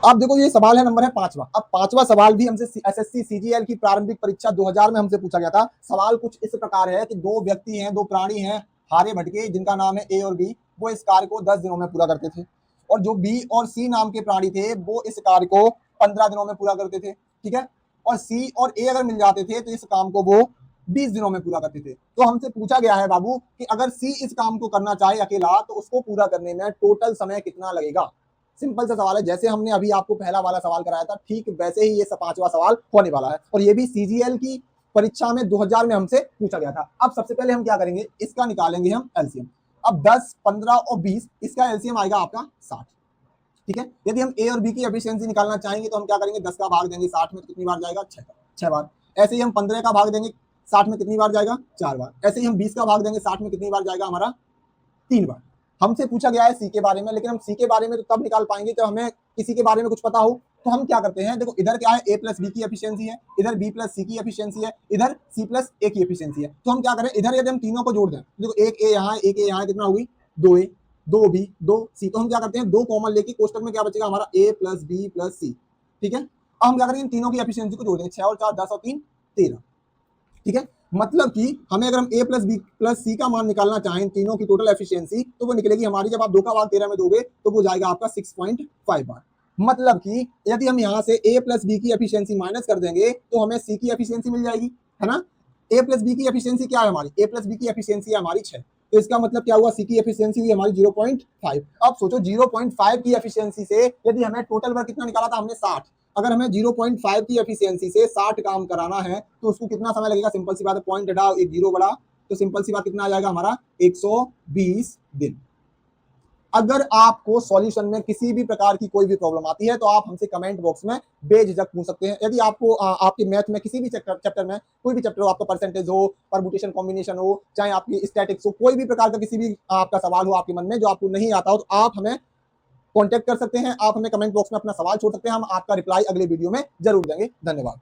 अब देखो ये सवाल है नंबर है 5वां। अब 5वां सवाल भी हमसे एसएससी सीजीएल की प्रारंभिक परीक्षा 2000 में हमसे पूछा गया था। सवाल कुछ इस प्रकार है कि दो व्यक्ति हैं, दो प्राणी हैं, हारे भटके, जिनका नाम है ए और बी। वो इस कार्य को 10 दिनों में पूरा करते थे, और जो बी और सी नाम के प्राणी थे वो इस कार्य को 15 दिनों में पूरा करते थे। ठीक है, और सी और ए अगर मिल जाते थे तो इस काम को वो 20 दिनों में पूरा करते थे। तो हमसे पूछा गया है बाबू कि अगर सी इस काम को करना चाहे अकेला तो उसको पूरा करने में टोटल समय कितना लगेगा। सिंपल सा सवाल है, जैसे हमने अभी आपको पहला वाला सवाल कराया था ठीक वैसे ही ये 5वां सवाल होने वाला है, और ये भी सीजीएल की परीक्षा में 2000 में हमसे पूछा गया था। अब सबसे पहले हम क्या करेंगे, इसका निकालेंगे हम एलसीएम। अब 10, 15 और 20, इसका एलसीएम आएगा आपका 60। ठीक है, यदि हम ए और बी की एफिशिएंसी निकालना चाहेंगे तो हम क्या करेंगे, 10 का भाग देंगे 60 में तो कितनी बार जाएगा, 6 बार। ऐसे ही हम 15 का भाग देंगे 60 में कितनी बार जाएगा, 4 बार। ऐसे ही हम 20 का भाग देंगे 60 में कितनी बार जाएगा हमारा, 3 बार। हमसे पूछा गया है सी के बारे में, लेकिन हम सी के बारे में तो तब निकाल पाएंगे जब हमें किसी के बारे में कुछ पता हो। तो हम क्या करते हैं, देखो इधर क्या है, ए प्लस बी की एफिशिएंसी है, इधर बी प्लस सी की एफिशिएंसी है, इधर सी प्लस ए की एफिशिएंसी है। तो हम क्या करें, इधर यदि हम तीनों को जोड़ दें, देखो एक ए यहाँ, एक ए यहाँ, कितना होगी, 2 ए, 2 बी, 2 सी। तो हम क्या करते हैं, 2 कॉमन लेके कोष्टक में क्या बचेगा हमारा, ए प्लस बी प्लस सी। ठीक है, अब हम क्या करेंगे, इन तीनों की एफिशिएंसी को जोड़ देंगे, 6 और 4 10 और 3 13। ठीक है, मतलब कि हमें अगर हम ए प्लस बी प्लस सी का मान निकालना चाहें, तीनों की टोटल एफिशिएंसी, तो वो निकलेगी हमारी, जब आप 2 का भाग 13 में दोगे तो वो जाएगा आपका 6.5 बार। मतलब कि यदि हम यहाँ से ए प्लस बी की एफिशिएंसी माइनस कर देंगे तो हमें सी की एफिशिएंसी मिल जाएगी, है ना। ए प्लस बी की एफिशिएंसी क्या है हमारी, ए प्लस बी की एफिशिएंसी है हमारी 6। तो इसका मतलब क्या हुआ, सी की एफिशिएंसी हुई हमारी 0.5। अब सोचो 0.5 की एफिशिएंसी से यदि हमें टोटल वर्क कितना निकाला था हमने, 60। अगर हमें 0.5 की एफिशिएंसी से 60 काम कराना है तो उसको कितना समय लगेगा, सिंपल सी बात है, पॉइंट हटाओ, एक जीरो बढ़ा, तो सिंपल सी बात कितना आ जाएगा हमारा, 120 दिन। अगर आपको सॉल्यूशन में किसी भी प्रकार की कोई भी प्रॉब्लम आती है तो आप हमसे कमेंट बॉक्स में बेझिझक पूछ सकते हैं। यदि आपको आपके मैथ में किसी भी चैप्टर में कोई भी चैप्टर हो, आपका परसेंटेज हो, परमुटेशन कॉम्बिनेशन हो, चाहे आपकी स्टैटिक्स हो, कोई भी प्रकार का किसी भी आपका सवाल हो आपके मन में जो आपको नहीं आता हो, तो आप हमें कांटेक्ट कर सकते हैं। आप हमें कमेंट बॉक्स में अपना सवाल छोड़ सकते हैं, हम आपका रिप्लाई अगले वीडियो में जरूर देंगे। धन्यवाद।